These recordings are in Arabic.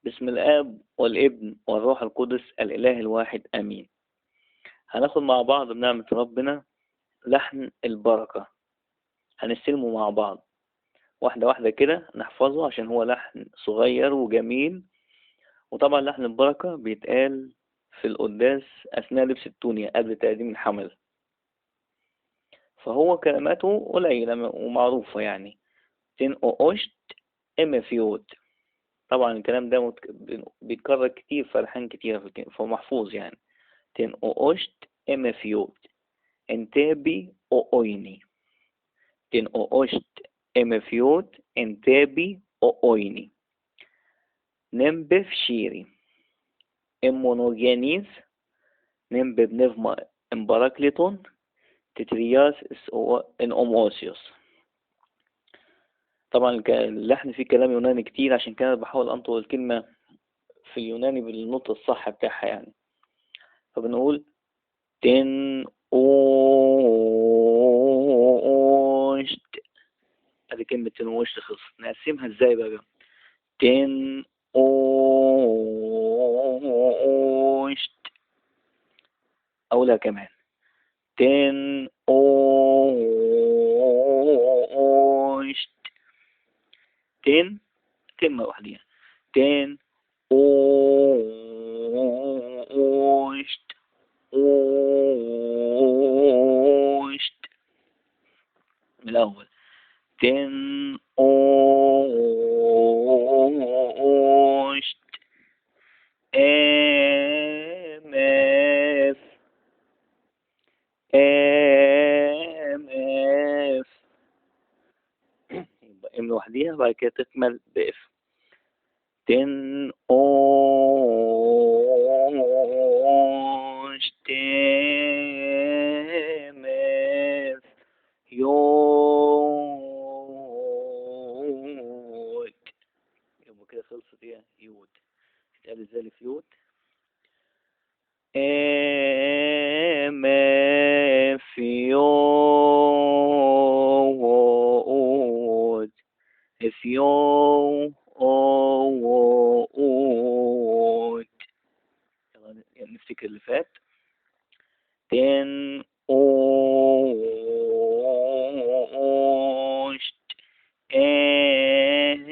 بسم الآب والابن والروح القدس الإله الواحد آمين. هناخد مع بعض بنعمة ربنا لحن البركة، هنستلمه مع بعض واحدة واحدة كده نحفظه عشان هو لحن صغير وجميل. وطبعا لحن البركة بيتقال في القداس أثناء لبس التونية قبل تقديم الحمل، فهو كلماته قليلة ومعروفة يعني تن أوشت إم فيوت. طبعا الكلام ده بيتكرر كتير في ألحان كتير فمحفوظ يعني تن أوشت إم فيوت انتابي أويني تن أوشت إم فيوت انتابي أويني نمبف شيري إمونوجينيز نمبف نفما إمبراكليتون تترياس إن أوموسيوس. طبعا اللحن فيه كلام يوناني كتير، عشان كده بحاول أنطق الكلمة في اليوناني بالنطق الصح بتاعها يعني. فبنقول تن أوشت، ادي كلمة تن أوشت خلصت. نقسمها ازاي بقى؟ تن أوشت، أقولها كمان تن أوشت، تن كلمة واحدة تن أوشت أوشت. من الأول تن أوشت أمف أمف، يبقى ام لوحديها بعد كده تكمل بإف. تن أوشت أمف يود، يبقى كده خلصت ايه يود. تتقال ازاي الفيود؟ أمف يود فيود. يلا نفتكر اللي فات. تن أوشت أمف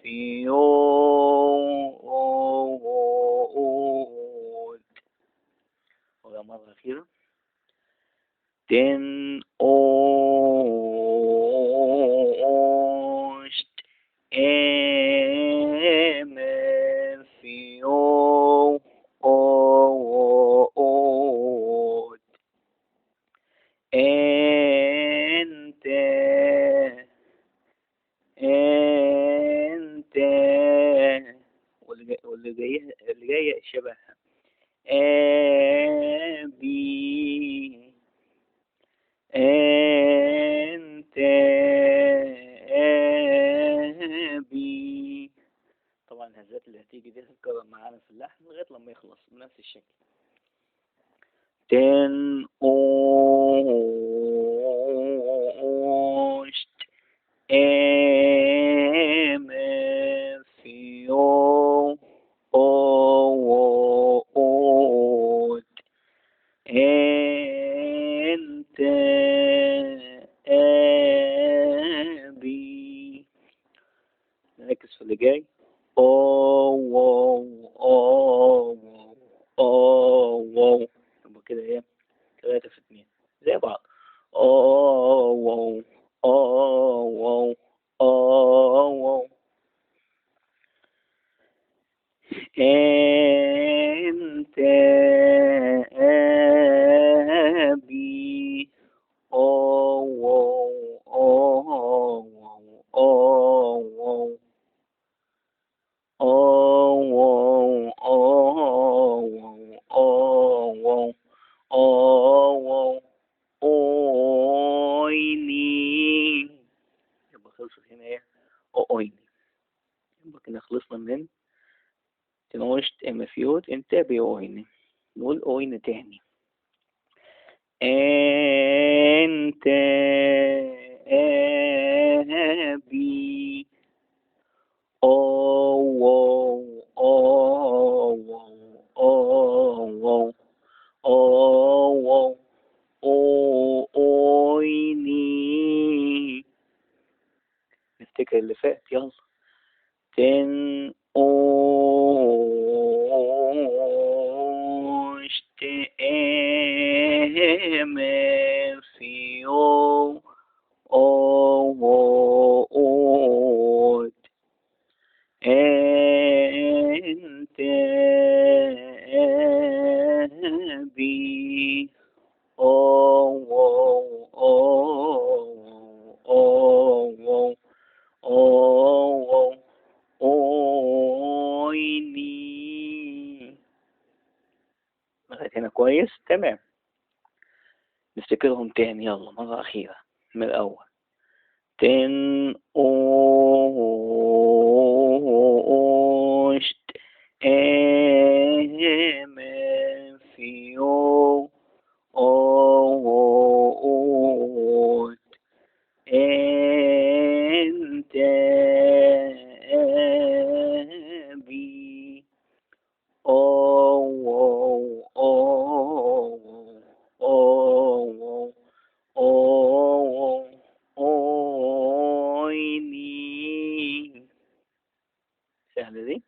يود. مرة أخيرة تن أوشت أمف يود. أنت أنت واللي جاية شبهها أبي أنت أبي. طبعا الهزات اللي هتيجي دي هتتكرر معانا في اللحن لغاية لما يخلص بنفس الشكل. تن أوشت أمف يود أنت أبي. نركز في اللي جاي. يبقى كده ايه 3 في 2 زي بعض. أنت أبي أويني. يبقى خلصت هنا ايه أويني. يبقى كده خلصنا من تنوشت امفيوت انت بأويني. نقول أويني تاني. أنت أبي أويني نفتكر اللي فات. يلا. تن أوشت فيو أووت أنت بي أويني. لغاية هنا كويس؟ تمام. نفتكرهم تاني. يلا مرة أخيرة من الأول. تن أوشت فيو أوت أنت بي أويني. سهلة دي.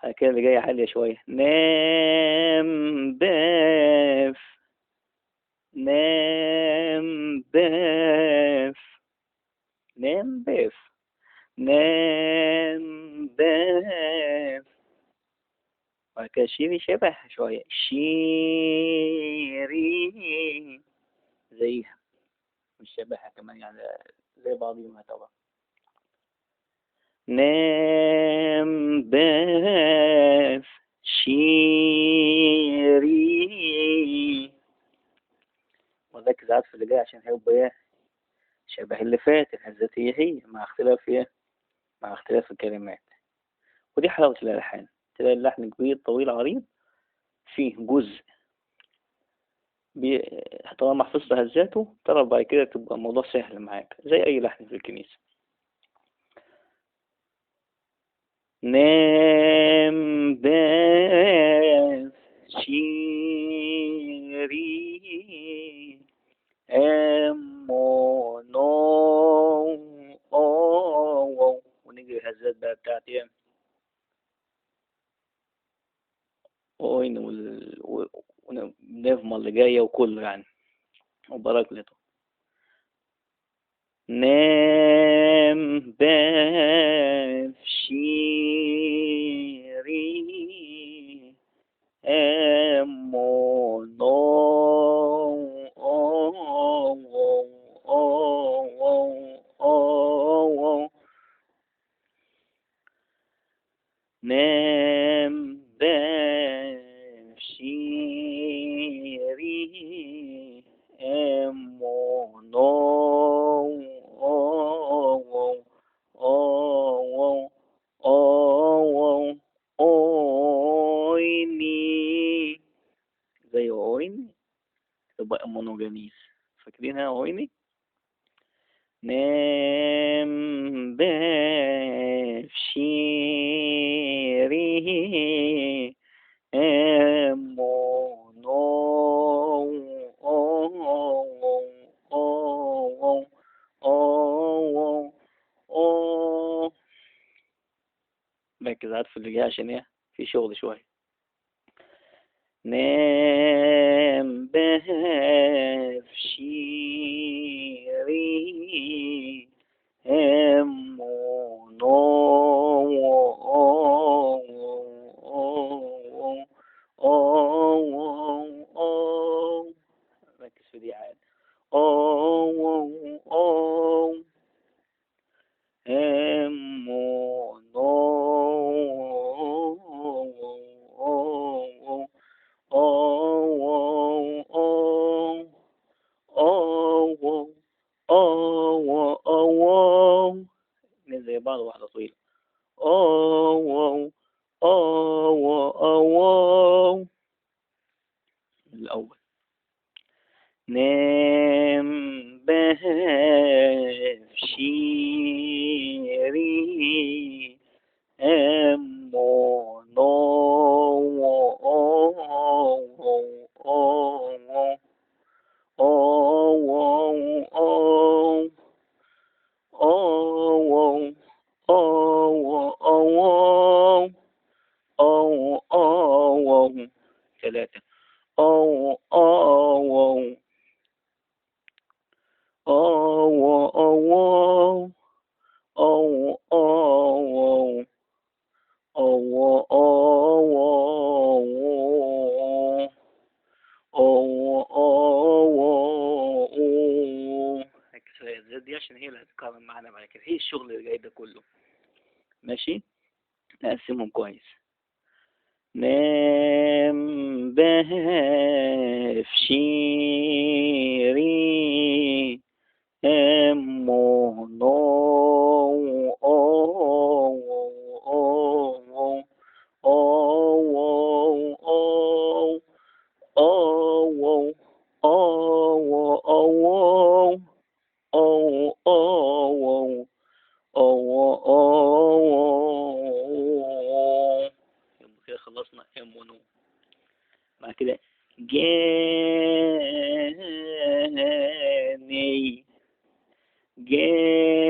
بعد كده اللي جاية عالية شوية. نام باف نام باف نام باف نام باف. بعد كده شيري شبه شوية. شيري زيها، مش شبهها كمان يعني، زي بعضهم طبعا. نام باف شيري. وركز عارف اللي جاي عشان هيبقى ايه شبه اللي فات. الهزات هي مع اختلاف ايه، مع اختلاف الكلمات. ودي حلاوة الألحان، تلاقي اللحن كبير طويل عريض، فيه جزء طالما حفظت هزاته ترى بعد كده تبقى الموضوع سهل معاك زي أي لحن في الكنيسة. نام باف شيري أمو نو أو. ونيجي الهزات بقى بتاعتي وين ونفهم اللي جاية وكله يعني وبركلته. نام باف شيري أمو نو نام باف شيري أمو نو أويني. زي أويني تبقى مونوجاميس. فاكرينها أويني؟ نام باف شيري أمو نو. ركز عارف اللي جاي عشان ايه في شغل شوية. نام باف شيري أمو نو. ركز في دي عادي. أمو نو. زي بعض واحدة طويلة. الأول. نام باف شيري أمو نو. معانا بعد كده، ايه الشغل اللي جاي ده كله؟ ماشي، نقسمهم كويس. نام بهفشيري امو نو او او او او او او او أو أو أو أو كده خلصنا ام ونو. بعد كده جاني جاني،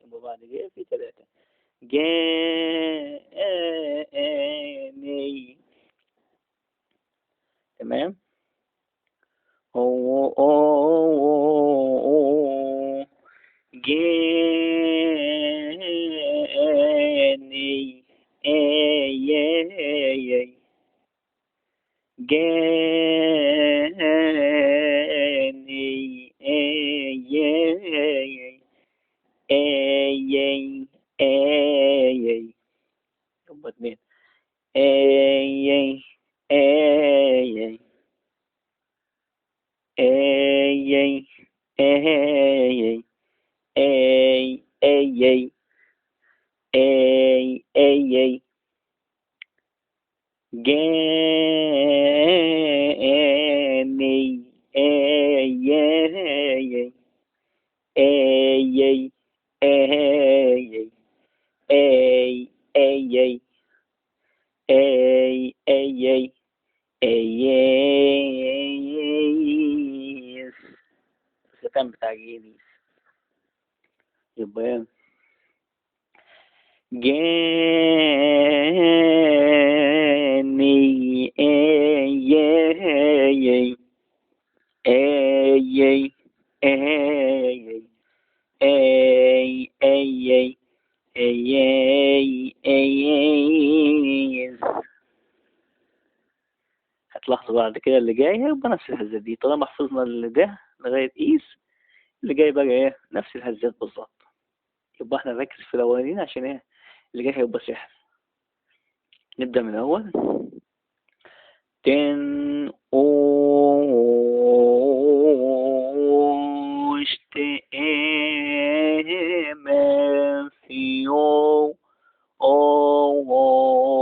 يبقى بعد كده في 3. جاني، تمام. أو أو جاني أي أي جاني أي أي أي يبقى 2. أي أي أي أي أي أي أي أي جاني أي أي أي أي أي أي أي أي أي الختام بتاع جينيس. يبقى جاني أي أي أي أي أي أي أي أي. هتلاحظوا بعد كده اللي جاي هيبقى نفس الهزات دي، طالما حفظنا اللي ده لغاية إيس، اللي جاي بقى إيه نفس الهزات بالظبط. يبقى إحنا نركز في الأولين عشان إيه اللي جاي هيبقى سحر. نبدأ من الأول. تن أوشت ما في يوم أوت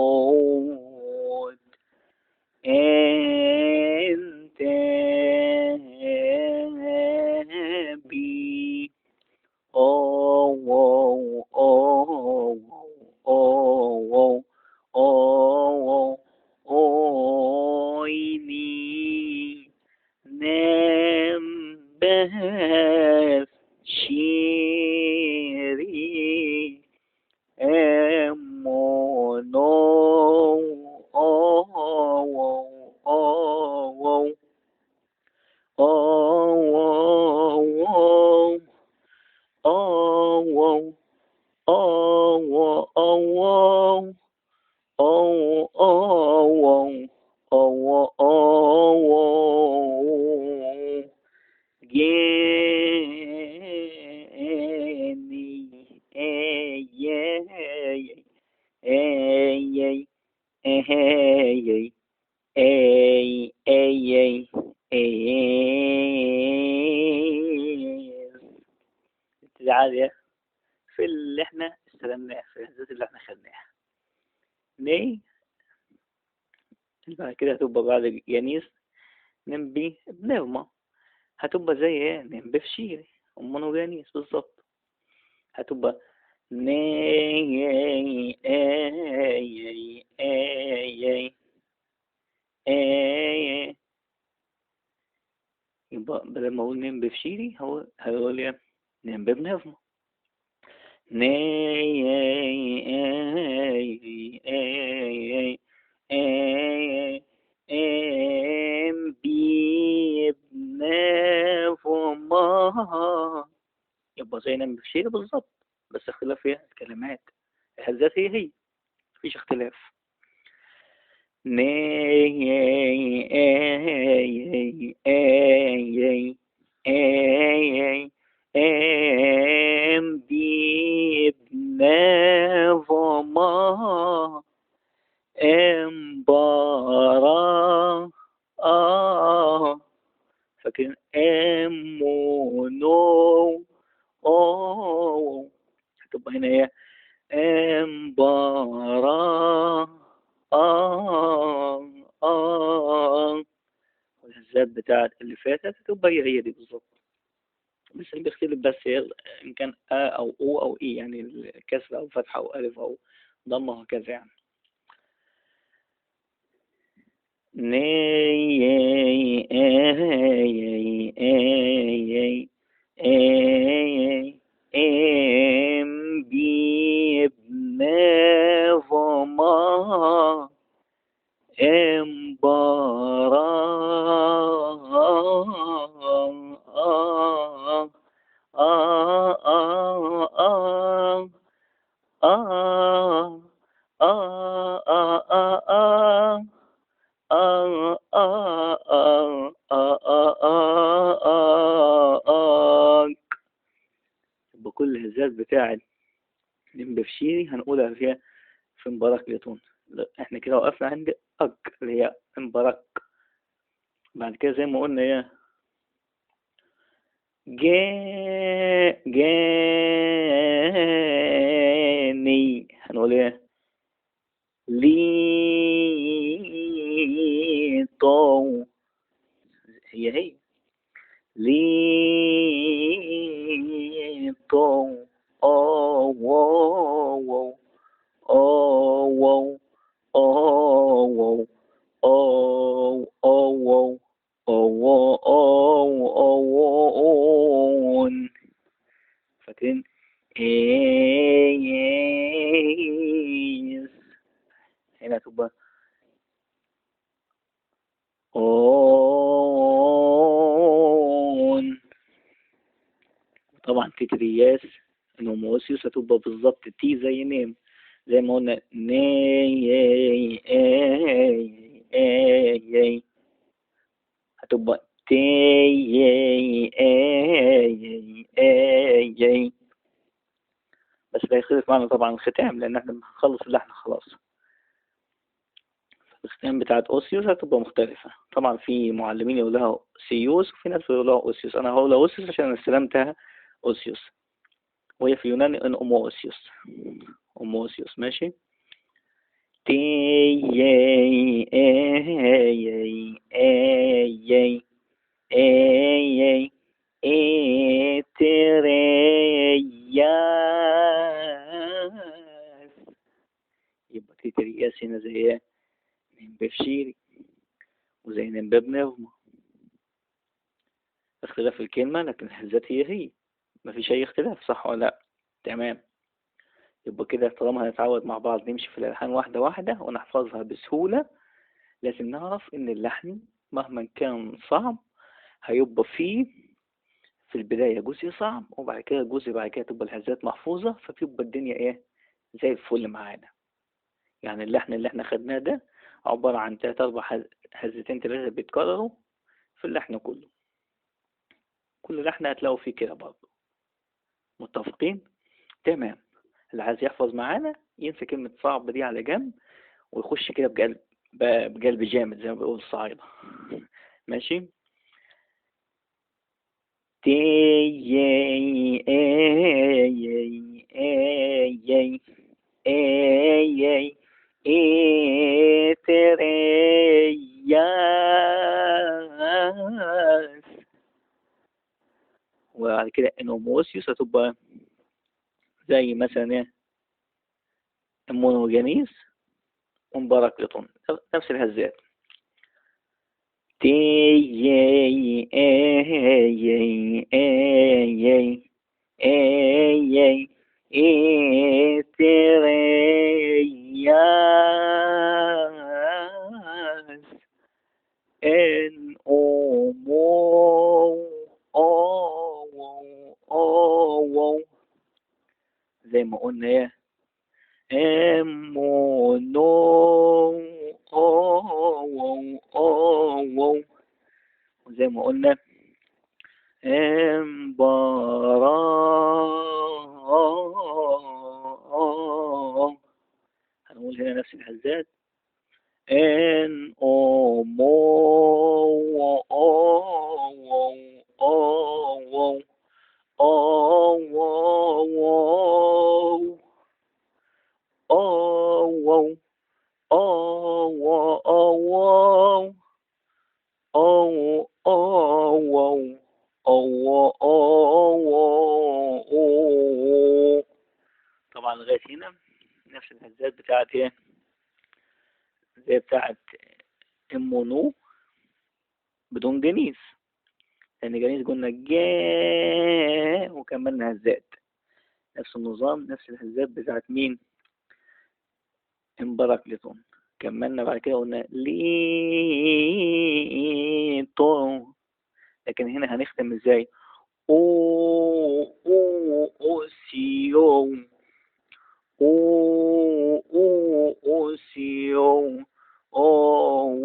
أنت بي أو أو أو أو أويني نام بهف شيري أمونو أو أو أو أو أو أو أو أو أو جاني أي أي أي أي أي أي أي في اللي احنا استلمناه، في الهزات اللي احنا خدناها. ني بعد كده هتبقى بعد يانيس نمبي بنغمة، هتبقى زي ايه نمبي في شيري أمانو يانيس بالظبط. هتبقى ني اي اي اي اي. يبقى بدل ما اقول نمبي في شيري هو هقول ايه نمبي بنغمة. ني ام بي بنفما، يبقى زي نعمل بشيء بالظبط، بس اختلاف فيها الكلمات، الهزات هي مفيش اختلاف. ني اي ام بي بنظما امبارا فاكرين امونو هتبقى هنا ايه امبارا والهزات بتاعت اللي فاتت هتبقى هي دي بالظبط، بس اللي بيختلف بس هي ان كان او او او اي، يعني الكسر او فتحه او الف او ضمه وهكذا يعني. ام بي بنظما بكل الهزات بتاعت الإمبرشيري هنقولها فيها في مبارك ليتون. احنا كده وقفنا عند أك اللي هي مبارك. بعد كده زي ما قلنا ايه جاني هنقول ايه لي طو هي لي طو واو واو واو فاكرين ايس هنا تبقى اون. طبعا تترياس الهوموسيوس هتبقى بالظبط تي زي نيم، زي ما قلنا ني هتبقى تي بس لا يختلف معنا طبعا الختام لان احنا بنخلص اللحن خلاص. الختام بتاعت اوسيوس هتبقى مختلفة طبعا، في معلمين يقولها سيوس وفي ناس يقولها اوسيوس، انا هقولها اوسيوس عشان انا استلمتها اوسيوس، وهي في يوناني ان اوموسيوس ماشي. تي يبقى ترياس هنا زي ايه نمبر شيري وزي نمبر بنغمة، اختلاف الكلمة لكن الهزات هي مفيش اي اختلاف، صح ولا لا؟ تمام. يبقى كده طالما هنتعود مع بعض نمشي في الألحان واحدة واحدة ونحفظها بسهولة، لازم نعرف إن اللحن مهما كان صعب هيبقى فيه في البداية جزء صعب وبعد كده جزء بعد كده تبقى الهزات محفوظة، فتبقى الدنيا إيه زي الفل معانا. يعني اللحن اللي احنا خدناه ده عبارة عن 3-4 هزتين 3 بيتكرروا في اللحن كله، كل لحن هتلاقوا فيه كده برضه. متفقين؟ تمام. اللي عايز يحفظ معانا ينسى كلمة صعب دي على جنب ويخش كده بقلب جامد زي ما بيقول الصعايدة. ماشي. تي اي اي اي اي اي ترياس. وبعد كده انوموسيوس هتبقى زي مثلا ايه المونوجانيس ومباركلتون، نفس الهزات. تي اي اي اي اي اي ترياس ان او زي ما قلنا ايه امونو وزي ما قلنا هنقول هنا نفس الهزات. ان او مو او او طبعا لغاية هنا نفس الهزات بتاعت ايه، زي بتاعت امونو بدون جنيس، لان جنيس قلنا جا وكملنا هزات. نفس النظام نفس الهزات بتاعت مين، امبراكليتون، كملنا بعد كده قلنا ليتو. لكن هنا هنختم ازاي، او سيو او سيو او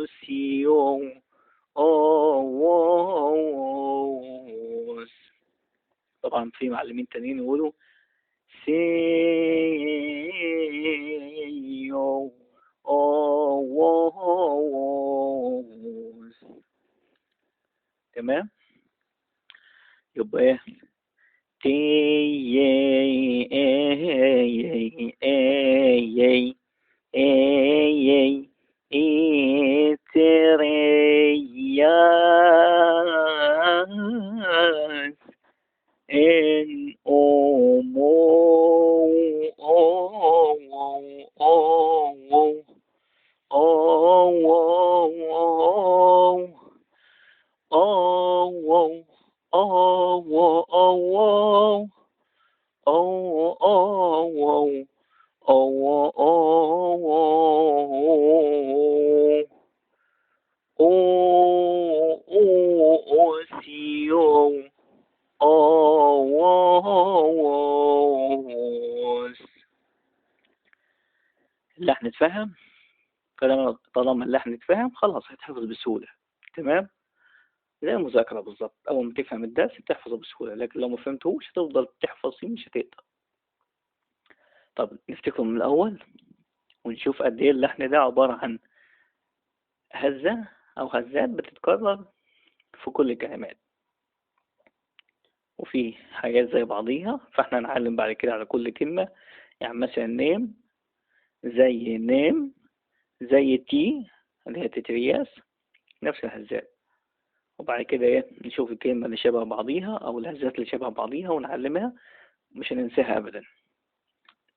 سيو طبعا في معلمين تانيين يقولوا سيو تمام. يبقى ايه، تي ان او مو اللحن اتفهم. طالما اللحن اتفهم خلاص هيتحفظ بسهولة. تمام، زي المذاكرة بالظبط، أول ما تفهم الدرس بتحفظه بسهولة، لكن لو ما فهمتهوش هتفضل تحفظ فيه مش هتقدر. طب نفتكره من الأول ونشوف قد إيه اللحن ده عبارة عن هزة أو هزات بتتكرر في كل الكلمات، وفي حاجات زي بعضيها، فاحنا نعلم بعد كده على كل كلمة. يعني مثلا نيم زي نيم، زي تي اللي هي تترياس، نفس الهزات. وبعد كده ايه، نشوف الكلمة اللي شبه بعضيها او الهزات اللي شبه بعضيها ونعلمها، مش هننساها ابدا.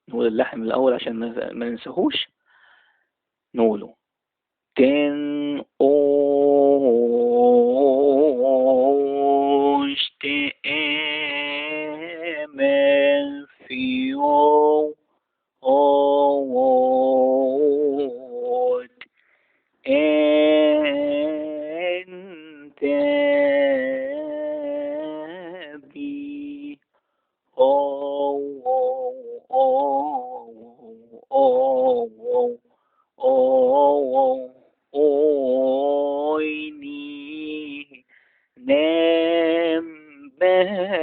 نقول اللحن من الاول عشان ما ننساهوش. نقوله تن اوشت امل فيو اوت انت بي او اويني نم بشيري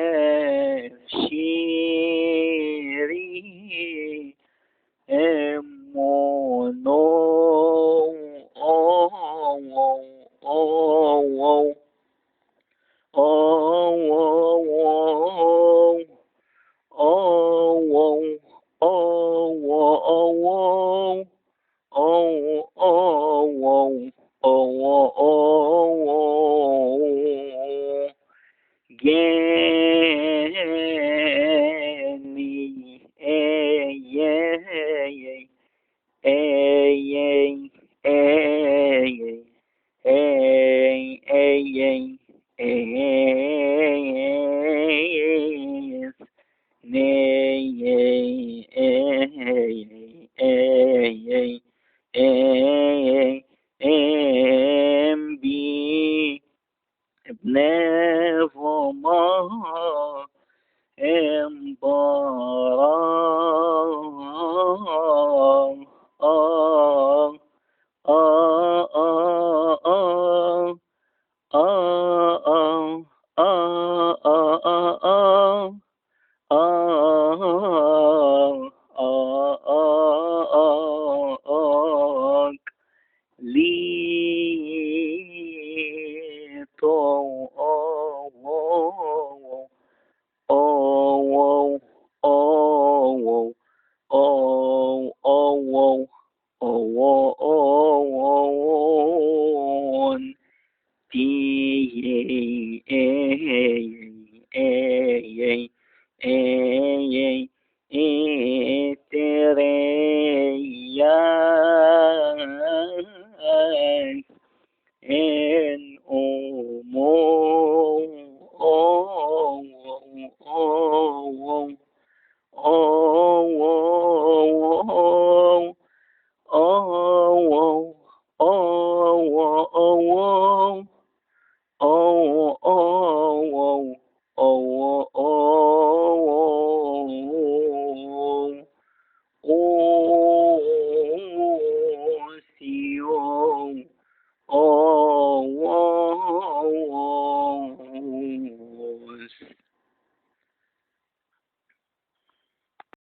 امونو